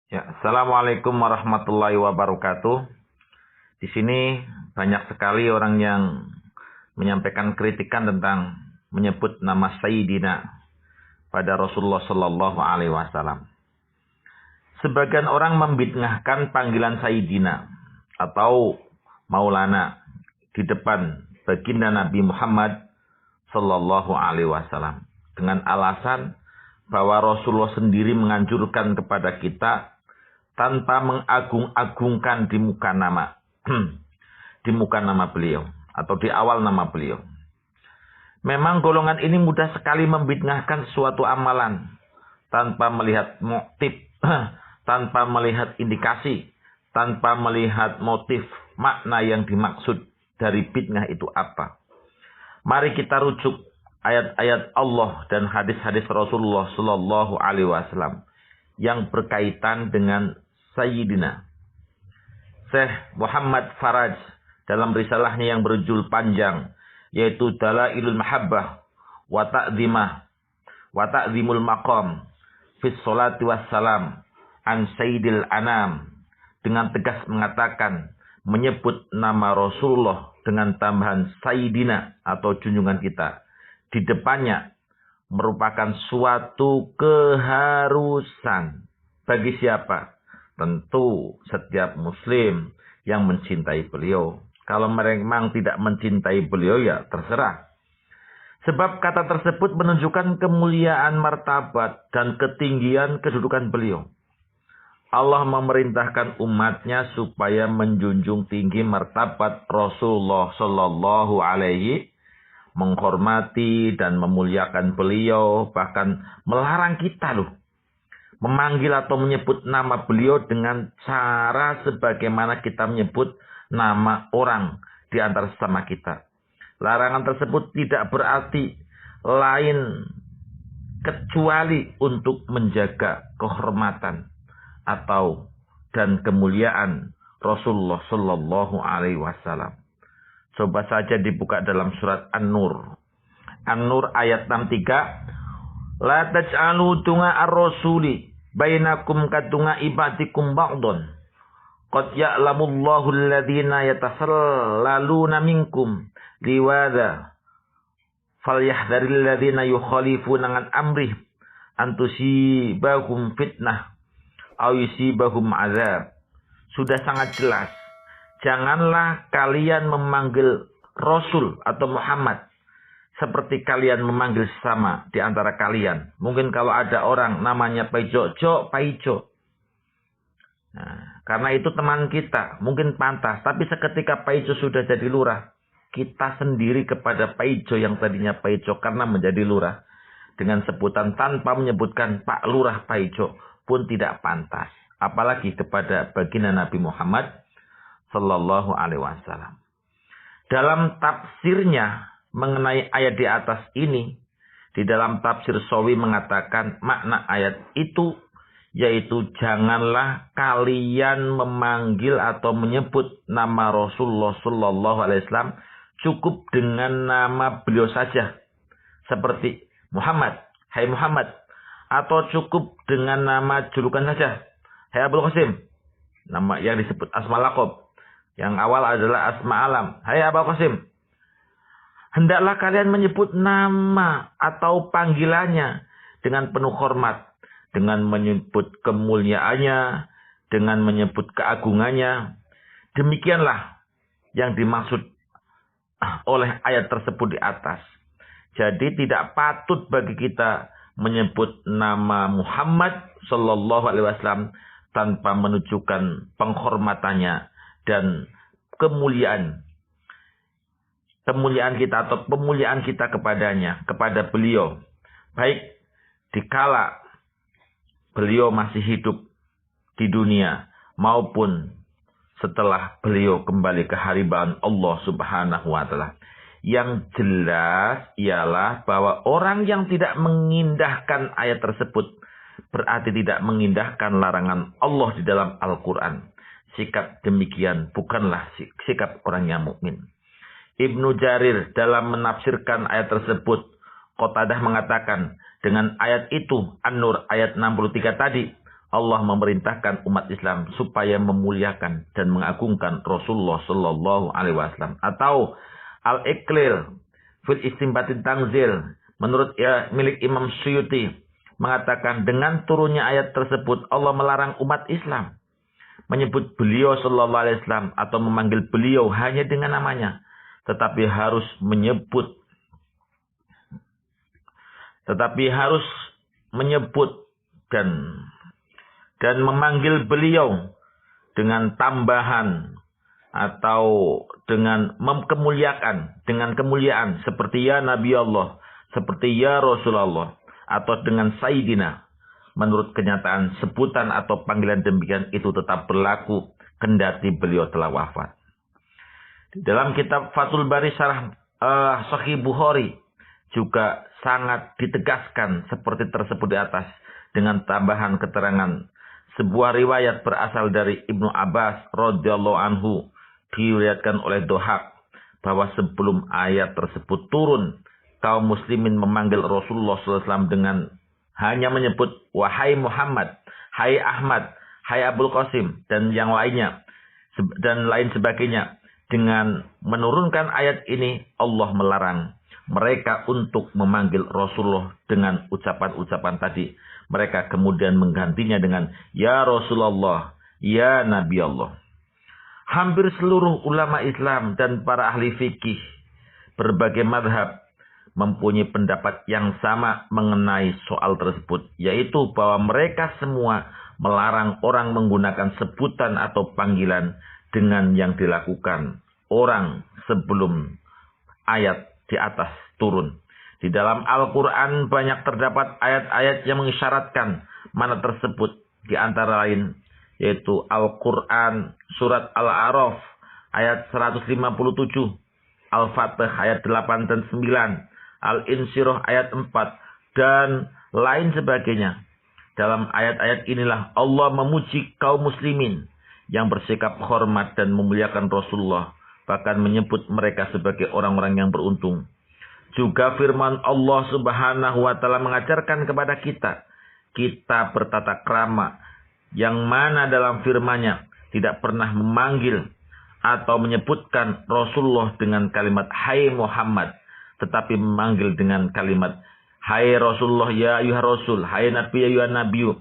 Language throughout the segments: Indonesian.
Ya, Assalamualaikum warahmatullahi wabarakatuh. Di sini banyak sekali orang yang menyampaikan kritikan tentang menyebut nama Sayyidina pada Rasulullah Sallallahu Alaihi Wasallam. Sebagian orang membid'ahkan panggilan Sayyidina atau Maulana di depan baginda Nabi Muhammad Sallallahu Alaihi Wasallam dengan alasan bahwa Rasulullah sendiri menganjurkan kepada kita tanpa mengagung-agungkan di muka nama di muka nama beliau atau di awal nama beliau. Memang golongan ini mudah sekali membid'ahkan suatu amalan tanpa melihat motif, tanpa melihat indikasi, tanpa melihat motif makna yang dimaksud dari bid'ah itu apa. Mari kita rujuk ayat-ayat Allah dan hadis-hadis Rasulullah Sallallahu Alaihi Wasallam yang berkaitan dengan Sayyidina. Syekh Muhammad Faraj dalam risalahnya yang berjudul panjang yaitu Dalailul Mahabbah wa Ta'zimul Maqam fi Sholati Wassalam an Sayyidil Anam dengan tegas mengatakan menyebut nama Rasulullah dengan tambahan Sayyidina atau junjungan kita di depannya merupakan suatu keharusan bagi siapa? Tentu setiap muslim yang mencintai beliau. Kalau memang tidak mencintai beliau ya terserah. Sebab kata tersebut menunjukkan kemuliaan martabat dan ketinggian kedudukan beliau. Allah memerintahkan umatnya supaya menjunjung tinggi martabat Rasulullah Sallallahu Alaihi, menghormati dan memuliakan beliau, bahkan melarang kita memanggil atau menyebut nama beliau dengan cara sebagaimana kita menyebut nama orang di antara sesama kita. Larangan tersebut tidak berarti lain kecuali untuk menjaga kehormatan atau dan kemuliaan Rasulullah Sallallahu Alaihi Wasallam. Coba saja dibuka dalam surat An-Nur. An-Nur ayat 63. La taj'alu tunga ar-rasuli bainakum katunga ibadikum ba'dun. Qad ya'lamullahu alladhina yatasallaluna minkum liwada. Falyahdharil ladhina yukhalifuna an amrih an tusibahum fitnah aw yusibahum azab. Sudah sangat jelas. Janganlah kalian memanggil Rasul atau Muhammad seperti kalian memanggil sesama di antara kalian. Mungkin kalau ada orang namanya Paijo, Paijo. Nah, karena itu teman kita, mungkin pantas. Tapi seketika Paijo sudah jadi lurah, kita sendiri kepada Paijo yang tadinya Paijo karena menjadi lurah. Dengan sebutan tanpa menyebutkan Pak Lurah Paijo pun tidak pantas. Apalagi kepada baginda Nabi Muhammad Sallallahu Alaihi Wasallam. Dalam tafsirnya mengenai ayat di atas ini, di dalam tafsir Sawi mengatakan makna ayat itu yaitu janganlah kalian memanggil atau menyebut nama Rasulullah Sallallahu Alaihi Wasallam cukup dengan nama beliau saja seperti Muhammad, hai Muhammad, atau cukup dengan nama julukan saja, hai Abdul Qasim, nama yang disebut asma laqab yang awal adalah asma alam, hai Abdul Qasim. Hendaklah kalian menyebut nama atau panggilannya dengan penuh hormat, dengan menyebut kemuliaannya, dengan menyebut keagungannya. Demikianlah yang dimaksud oleh ayat tersebut di atas. Jadi tidak patut bagi kita menyebut nama Muhammad Sallallahu Alaihi Wasallam tanpa menunjukkan penghormatannya dan kemuliaan kita atau pemuliaan kita kepadanya, kepada beliau. Baik dikala beliau masih hidup di dunia maupun setelah beliau kembali ke hariban Allah Subhanahu wa taala. Yang jelas ialah bahwa orang yang tidak mengindahkan ayat tersebut berarti tidak mengindahkan larangan Allah di dalam Al-Quran. Sikap demikian bukanlah sikap orang yang mukmin. Ibnu Jarir dalam menafsirkan ayat tersebut, Qatadah mengatakan dengan ayat itu, An-Nur ayat 63 tadi, Allah memerintahkan umat Islam supaya memuliakan dan mengagungkan Rasulullah Sallallahu Alaihi Wasallam. Atau Al-Iqlil fil Istinbatit Tanzil menurut milik Imam Suyuti mengatakan dengan turunnya ayat tersebut Allah melarang umat Islam menyebut beliau Sallallahu Alaihi Wasallam atau memanggil beliau hanya dengan namanya, tetapi harus menyebut dan memanggil beliau dengan tambahan atau dengan kemuliaan seperti ya Nabi Allah, seperti ya Rasulullah, atau dengan Sayyidina. Menurut kenyataan sebutan atau panggilan demikian itu tetap berlaku kendati beliau telah wafat. Di dalam kitab Fathul Bari Syarah Sahih Bukhari juga sangat ditegaskan seperti tersebut di atas dengan tambahan keterangan. Sebuah riwayat berasal dari Ibnu Abbas radhiyallahu anhu diriwayatkan oleh Dohak bahwa sebelum ayat tersebut turun, kaum muslimin memanggil Rasulullah SAW dengan hanya menyebut wahai Muhammad, hai Ahmad, hai Abul Qasim dan yang lainnya dan lain sebagainya. Dengan menurunkan ayat ini Allah melarang mereka untuk memanggil Rasulullah dengan ucapan-ucapan tadi. Mereka kemudian menggantinya dengan ya Rasulullah, ya Nabi Allah. Hampir seluruh ulama Islam dan para ahli fikih berbagai madhab mempunyai pendapat yang sama mengenai soal tersebut, yaitu bahwa mereka semua melarang orang menggunakan sebutan atau panggilan dengan yang dilakukan orang sebelum ayat di atas turun. Di dalam Al-Quran banyak terdapat ayat-ayat yang mengisyaratkan mana tersebut, di antara lain yaitu Al-Quran surat Al-A'raf ayat 157, Al-Fatih ayat 8 dan 9, Al-Insyirah ayat 4, dan lain sebagainya. Dalam ayat-ayat inilah Allah memuji kaum muslimin yang bersikap hormat dan memuliakan Rasulullah, bahkan menyebut mereka sebagai orang-orang yang beruntung. Juga firman Allah Subhanahu wa Ta'ala mengajarkan kepada kita bertata krama, yang mana dalam firman-Nya tidak pernah memanggil atau menyebutkan Rasulullah dengan kalimat hai Muhammad, tetapi memanggil dengan kalimat hai Rasulullah ya ayyuhar rasul, hai Nabi ya ayyuhan nabiyyu.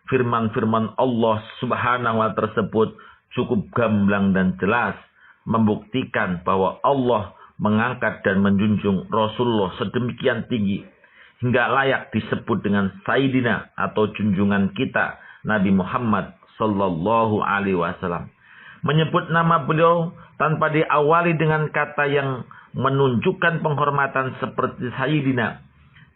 Firman-firman Allah Subhanahu wa Ta'ala tersebut cukup gamblang dan jelas membuktikan bahwa Allah mengangkat dan menjunjung Rasulullah sedemikian tinggi hingga layak disebut dengan Sayyidina atau junjungan kita Nabi Muhammad Sallallahu Alaihi Wasallam. Menyebut nama beliau tanpa diawali dengan kata yang menunjukkan penghormatan seperti Sayyidina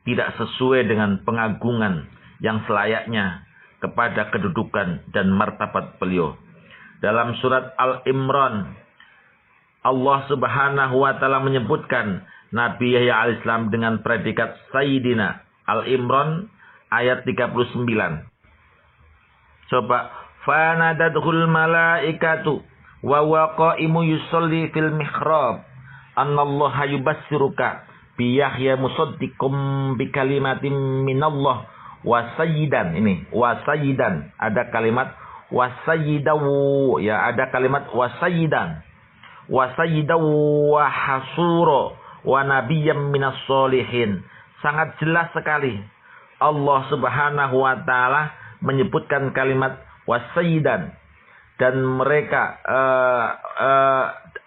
tidak sesuai dengan pengagungan yang selayaknya kepada kedudukan dan martabat beliau. Dalam surat Al-Imran Allah Subhanahu wa Ta'ala menyebutkan Nabi Yahya alaihissalam dengan predikat Sayyidina. Al-Imran ayat 39. Coba. Fanadathul malaikatu wa waqaimu yusalli fil mihrab annallaha yubassiruka bi Yahya musaddiqum bi kalimatin minallah wa sayyidan. Ini wa sayyidan, ada kalimat wa sayyidawu, ya ada kalimat wa sayyidan. Wa sayyidawu wa hasuro wa nabiyyam minas solihin. Sangat jelas sekali Allah Subhanahu wa Ta'ala menyebutkan kalimat wa sayyidan, dan mereka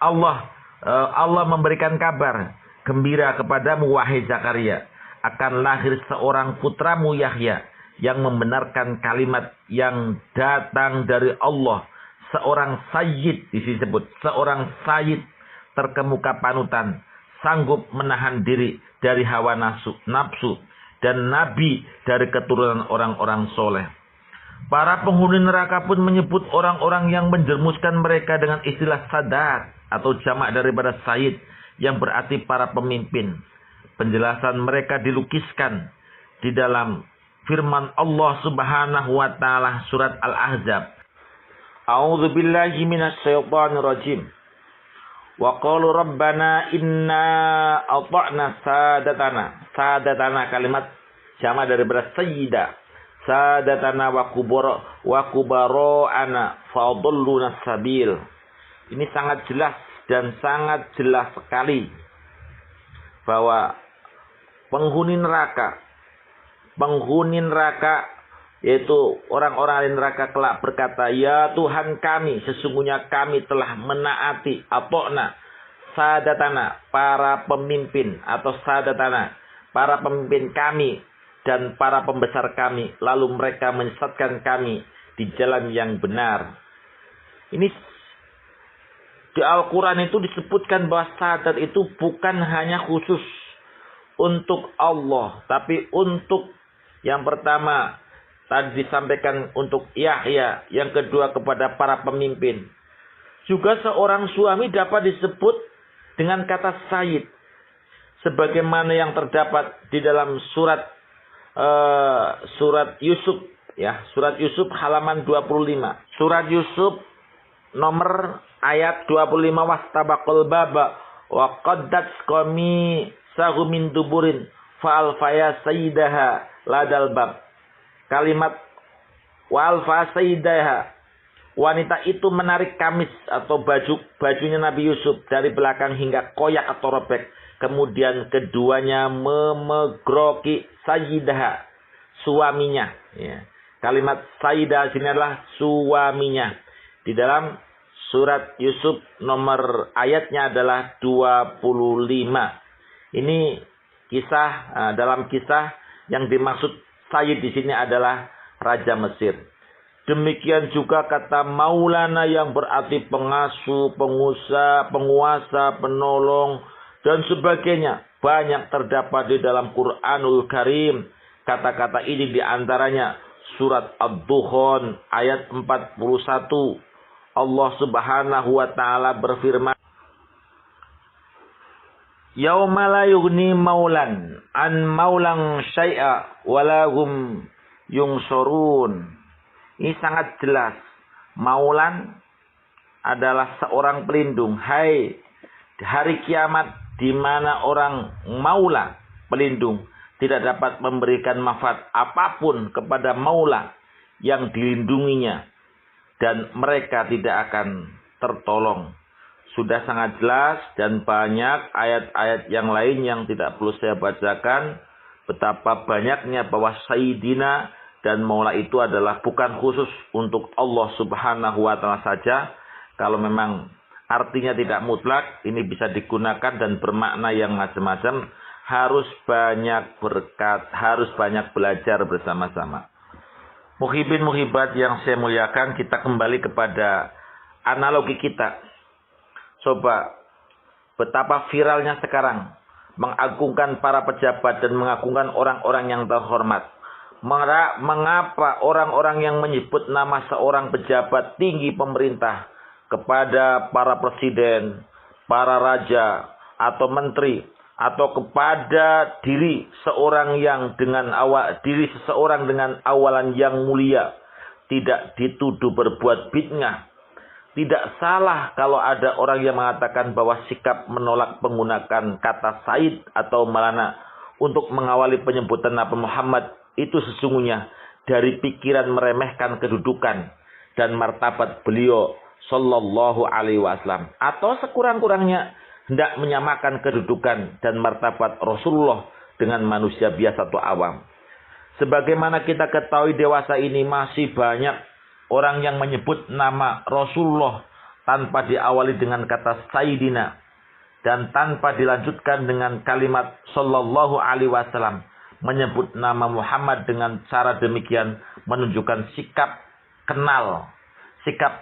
Allah memberikan kabar gembira kepadamu wahai Zakaria akan lahir seorang putramu Yahya yang membenarkan kalimat yang datang dari Allah. Seorang sayyid disebut, seorang sayyid terkemuka panutan, sanggup menahan diri dari hawa nafsu, dan nabi dari keturunan orang-orang soleh. Para penghuni neraka pun menyebut orang-orang yang menjermuskan mereka dengan istilah sadat atau jamak daripada sayyid yang berarti para pemimpin. Penjelasan mereka dilukiskan di dalam firman Allah Subhanahu wa Ta'ala surat Al-Ahzab. A'udzu billahi minasy syaithanir rajim. Wa qalu rabbana inna ata'na sadatana. Sadatana kalimat jamak daripada sayyidah. sadatana wa kubara'ana fadalluna sabil. Ini sangat jelas dan sangat jelas sekali bahwa penghuni neraka yaitu orang-orang ahli neraka kelak berkata, ya Tuhan kami, sesungguhnya kami telah menaati atokna sadatana, para pemimpin atau sadatana, para pemimpin kami dan para pembesar kami, lalu mereka menyesatkan kami di jalan yang benar. Ini di Al-Quran itu disebutkan bahwa sadat itu bukan hanya khusus untuk Allah, tapi untuk yang pertama tadi disampaikan untuk Yahya, yang kedua kepada para pemimpin. Juga seorang suami dapat disebut dengan kata sayyid, sebagaimana yang terdapat di dalam surat Yusuf, ya, surat Yusuf halaman 25. Surat Yusuf nomor ayat 25, wastabaqul baba wa qaddat qami sahumin duburin fa'al faya sayyidaha ladal bab. Kalimat wa'al fa sayyidaha, wanita itu menarik kamis atau bajunya Nabi Yusuf dari belakang hingga koyak atau robek. Kemudian keduanya memegroki sayyidaha, suaminya, ya. Kalimat sayyidah sini adalah suaminya. Di dalam surat Yusuf nomor ayatnya adalah 25. Ini kisah, dalam kisah yang dimaksud sayyid di sini adalah Raja Mesir. Demikian juga kata Maulana yang berarti pengasuh, penguasa, penolong, dan sebagainya. Banyak terdapat di dalam Quranul Karim. Kata-kata ini diantaranya surat Ad-Dukhan ayat 41. Allah Subhanahu wa taala berfirman, yauma la yughni maulan an maulan syai'a wala hum yungsurun. Ini sangat jelas. Maulan adalah seorang pelindung. Hai, hari kiamat di mana orang maula, pelindung, tidak dapat memberikan manfaat apapun kepada maula yang dilindunginya, dan mereka tidak akan tertolong. Sudah sangat jelas dan banyak ayat-ayat yang lain yang tidak perlu saya bacakan. Betapa banyaknya bahwa Sayyidina dan Maula itu adalah bukan khusus untuk Allah Subhanahu wa ta'ala saja. Kalau memang artinya tidak mutlak, ini bisa digunakan dan bermakna yang macam-macam. Harus banyak berkat, harus banyak belajar bersama-sama. Muhibin muhibat yang saya muliakan, kita kembali kepada analogi kita. Coba betapa viralnya sekarang mengagungkan para pejabat dan mengagungkan orang-orang yang terhormat. Mengapa orang-orang yang menyebut nama seorang pejabat tinggi pemerintah kepada para presiden, para raja atau menteri, atau kepada diri seseorang dengan awalan yang mulia tidak dituduh berbuat bid'ah? Tidak salah kalau ada orang yang mengatakan bahwa sikap menolak menggunakan kata Said atau Maulana untuk mengawali penyebutan Nabi Muhammad itu sesungguhnya dari pikiran meremehkan kedudukan dan martabat beliau Sallallahu Alaihi Wasallam, atau sekurang-kurangnya hendak menyamakan kedudukan dan martabat Rasulullah dengan manusia biasa atau awam. Sebagaimana kita ketahui, dewasa ini masih banyak orang yang menyebut nama Rasulullah tanpa diawali dengan kata Sayyidina dan tanpa dilanjutkan dengan kalimat Sallallahu Alaihi Wasallam. Menyebut nama Muhammad dengan cara demikian menunjukkan sikap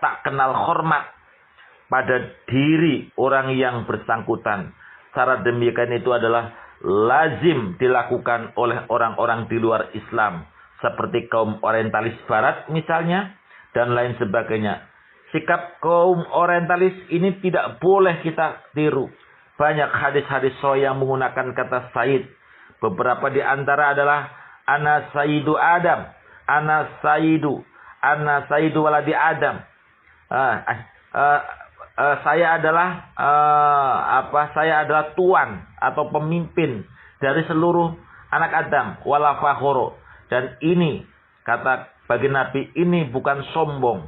tak kenal hormat pada diri orang yang bersangkutan. Cara demikian itu adalah lazim dilakukan oleh orang-orang di luar Islam, seperti kaum orientalis barat misalnya, dan lain sebagainya. Sikap kaum orientalis ini tidak boleh kita tiru. Banyak hadis-hadis sahih yang menggunakan kata Sayyid. Beberapa di antara adalah ana sayyidu Adam, ana sayyidu waladi Adam. Saya adalah tuan atau pemimpin dari seluruh anak Adam, wala fakhoro. Dan ini Kata bagi Nabi ini bukan sombong.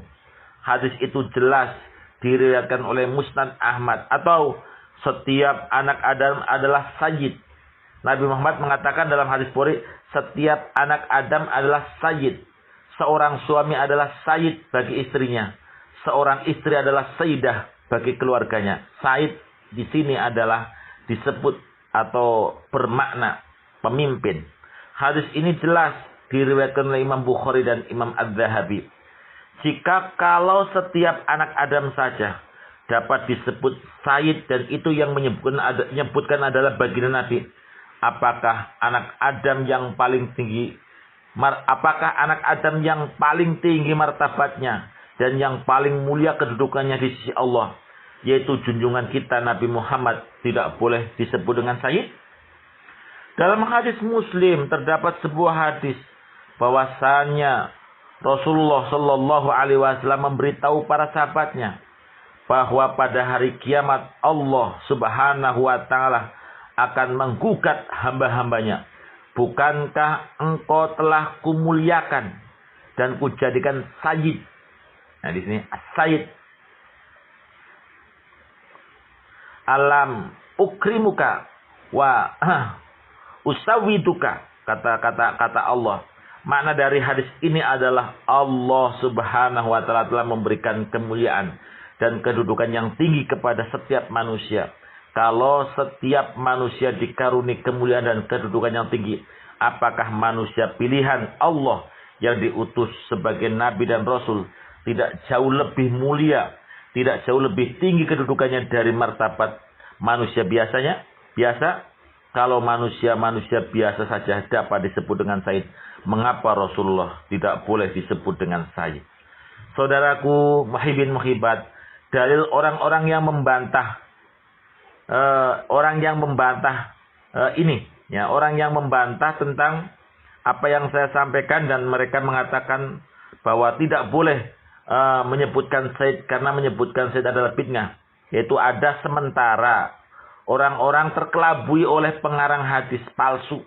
Hadis itu jelas diriwayatkan oleh Musnad Ahmad. Atau setiap anak Adam adalah sayyid. Nabi Muhammad mengatakan dalam hadis Bukhari, setiap anak Adam adalah sayyid. Seorang suami adalah sayyid bagi istrinya. Seorang istri adalah sayyidah bagi keluarganya. Sayyid di sini adalah disebut atau bermakna pemimpin. Hadis ini jelas diriwayatkan oleh Imam Bukhari dan Imam Az-Zahabi. Jika kalau setiap anak Adam saja dapat disebut sayyid dan itu yang menyebutkan adalah baginda Nabi, apakah anak Adam yang paling tinggi martabatnya dan yang paling mulia kedudukannya di sisi Allah, yaitu junjungan kita Nabi Muhammad, tidak boleh disebut dengan sayyid? Dalam hadis Muslim terdapat sebuah hadis bahwasanya Rasulullah Shallallahu Alaihi Wasallam memberitahu para sahabatnya bahwa pada hari kiamat Allah Subhanahu Wa Taala akan menggugat hamba-hambanya. Bukankah engkau telah kumuliakan dan kujadikan sayyid? Nah di sini sayyid. Alam ukrimuka wa usawiduka, kata Allah. Makna dari hadis ini adalah Allah Subhanahu wa taala telah memberikan kemuliaan dan kedudukan yang tinggi kepada setiap manusia. Kalau setiap manusia dikaruni kemuliaan dan kedudukan yang tinggi, apakah manusia pilihan Allah yang diutus sebagai nabi dan rasul tidak jauh lebih mulia, tidak jauh lebih tinggi kedudukannya dari martabat manusia biasa? Kalau manusia biasa saja dapat disebut dengan sayyid, mengapa Rasulullah tidak boleh disebut dengan sayyid? Saudaraku muhibbin muhibbat, dalil orang-orang yang membantah orang yang membantah tentang apa yang saya sampaikan, dan mereka mengatakan bahwa tidak boleh menyebutkan sayyid karena menyebutkan sayyid adalah bid'ah. Yaitu ada sementara orang-orang terkelabui oleh pengarang hadis palsu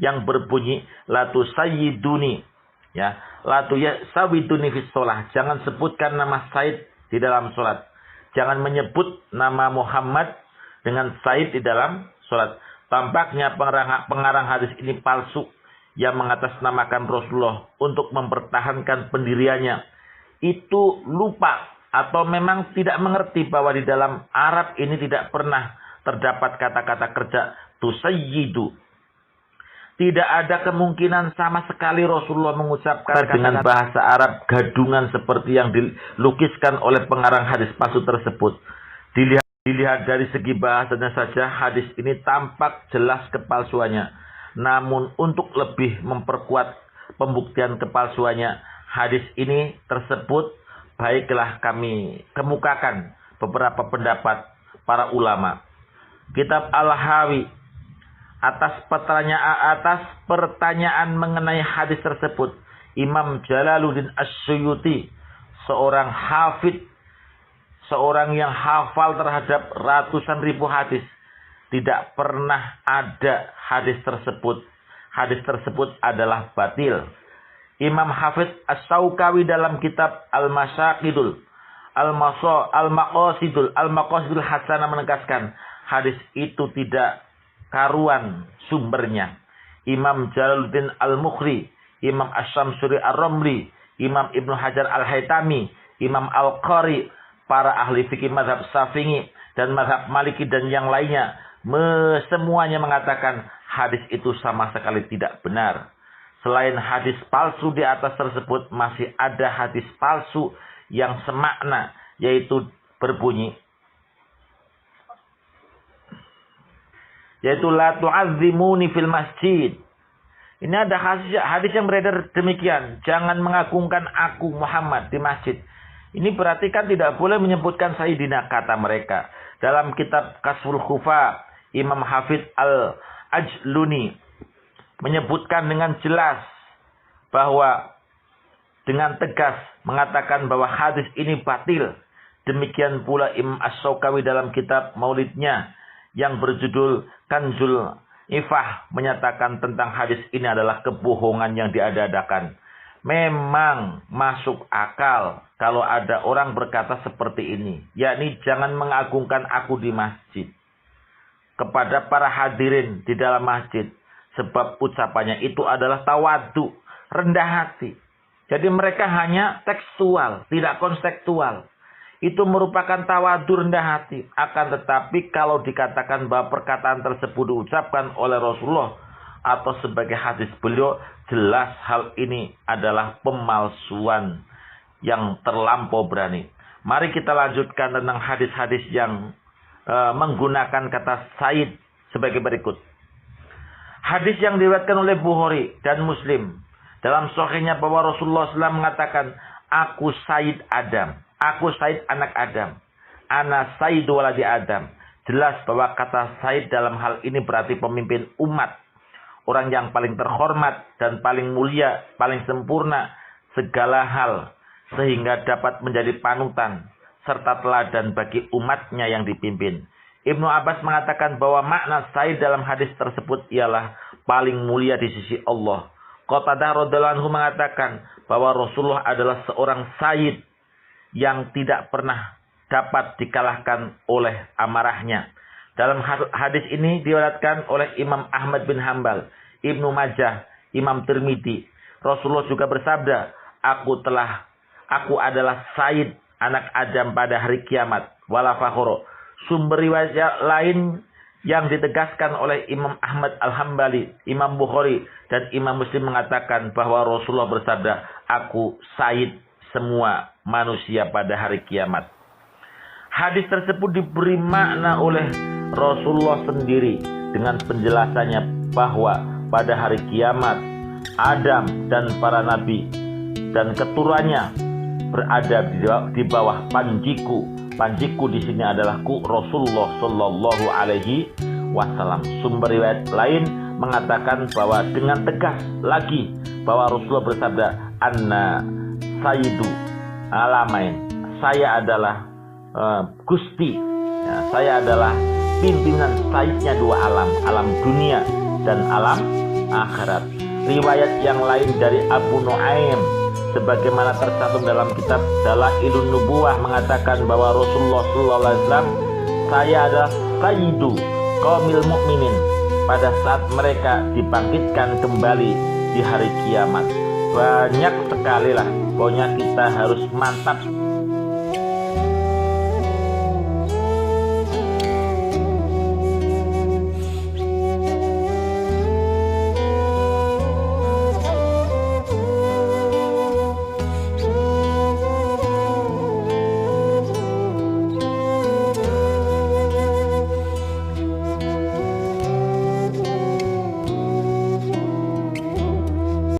yang berbunyi latu sayyiduni, ya, latu ya sawiduni fis sholah. Jangan sebutkan nama sayyid di dalam sholat. Jangan menyebut nama Muhammad dengan sayyid di dalam sholat. Tampaknya pengarang hadis ini palsu yang mengatasnamakan Rasulullah untuk mempertahankan pendiriannya. Itu lupa atau memang tidak mengerti bahwa di dalam Arab ini tidak pernah terdapat kata-kata kerja tusayyidu. Tidak ada kemungkinan sama sekali Rasulullah mengucapkan dengan bahasa Arab gadungan seperti yang dilukiskan oleh pengarang hadis palsu tersebut. Dilihat dari segi bahasanya saja, hadis ini tampak jelas kepalsuannya. Namun untuk lebih memperkuat pembuktian kepalsuannya hadis ini tersebut, baiklah kami kemukakan beberapa pendapat para ulama. Kitab Al-Hawi atas pertanyaan mengenai hadis tersebut, Imam Jalaluddin As-Suyuti, seorang hafid, seorang yang hafal terhadap ratusan ribu hadis, tidak pernah ada hadis tersebut. Hadis tersebut adalah batil. Imam Hafidz As-Sawkawi dalam kitab Al-Masaqidul Al-Maqasidul Hasanah menegaskan hadis itu tidak karuan sumbernya. Imam Jalaluddin Al-Mukhri, Imam Asy-Syamsuri Ar-Ramli, Imam Ibnu Hajar Al-Haytami, Imam Al-Qari, para ahli fikih mazhab Syafi'i dan mazhab Maliki dan yang lainnya, semuanya mengatakan hadis itu sama sekali tidak benar. Selain hadis palsu di atas tersebut, masih ada hadis palsu yang semakna, yaitu berbunyi, yaitu la tu'azzimuni fil masjid. Ini ada hadis yang beredar demikian, jangan mengagungkan aku Muhammad di masjid. Ini berarti kan tidak boleh menyebutkan Sayyidina, kata mereka. Dalam kitab Kasful Khufa, Imam Hafidz Al-Ajluni menyebutkan dengan jelas bahwa dengan tegas mengatakan bahwa hadis ini batil. Demikian pula Imam As-Sawkawi dalam kitab Maulidnya yang berjudul Kanzul Ifah menyatakan tentang hadis ini adalah kebohongan yang diada-adakan. Memang masuk akal kalau ada orang berkata seperti ini, yakni jangan mengagungkan aku di masjid kepada para hadirin di dalam masjid, sebab ucapannya itu adalah tawadu, rendah hati. Jadi mereka hanya tekstual, tidak konseptual. Itu merupakan tawadu, rendah hati. Akan tetapi kalau dikatakan bahwa perkataan tersebut diucapkan oleh Rasulullah atau sebagai hadis beliau, jelas hal ini adalah pemalsuan yang terlampau berani. Mari kita lanjutkan tentang hadis-hadis yang menggunakan kata Said sebagai berikut. Hadis yang diriwayatkan oleh Bukhari dan Muslim dalam sahihnya bahwa Rasulullah SAW mengatakan, aku Said Adam, aku Said anak Adam, ana Said waladi Adam. Jelas bahwa kata Said dalam hal ini berarti pemimpin umat, orang yang paling terhormat dan paling mulia, paling sempurna segala hal, sehingga dapat menjadi panutan serta teladan bagi umatnya yang dipimpin. Ibnu Abbas mengatakan bahwa makna Said dalam hadis tersebut ialah paling mulia di sisi Allah. Qatadah radhiyallahu anhu mengatakan bahwa Rasulullah adalah seorang Said yang tidak pernah dapat dikalahkan oleh amarahnya. Dalam hadis ini diriwayatkan oleh Imam Ahmad bin Hambal, Ibnu Majah, Imam Tirmidzi. Rasulullah juga bersabda, aku adalah Said anak Adam pada hari kiamat, wala fakhoro. Sumber riwayat lain yang ditegaskan oleh Imam Ahmad Al-Hambali, Imam Bukhari, dan Imam Muslim mengatakan bahwa Rasulullah bersabda, aku Said semua manusia pada hari kiamat. Hadis tersebut diberi makna oleh Rasulullah sendiri dengan penjelasannya bahwa pada hari kiamat Adam dan para nabi dan keturunannya berada di bawah panjiku. Panjiku di sini adalah Rasulullah Shallallahu Alaihi Wasallam. Sumber riwayat lain mengatakan bahwa dengan tegas lagi bahwa Rasulullah bersabda, Anna Sayyidu Alamain. Saya adalah Gusti. Ya, saya adalah pimpinan Sayyidnya dua alam, alam dunia dan alam akhirat. Riwayat yang lain dari Abu Nuaim sebagaimana tercantum dalam kitab Dalailun Nubuwah mengatakan bahwa Rasulullah SAW, saya adalah Sayyidu Qaumil Mukminin pada saat mereka dibangkitkan kembali di hari kiamat. Banyak sekali lah, pokoknya kita harus mantap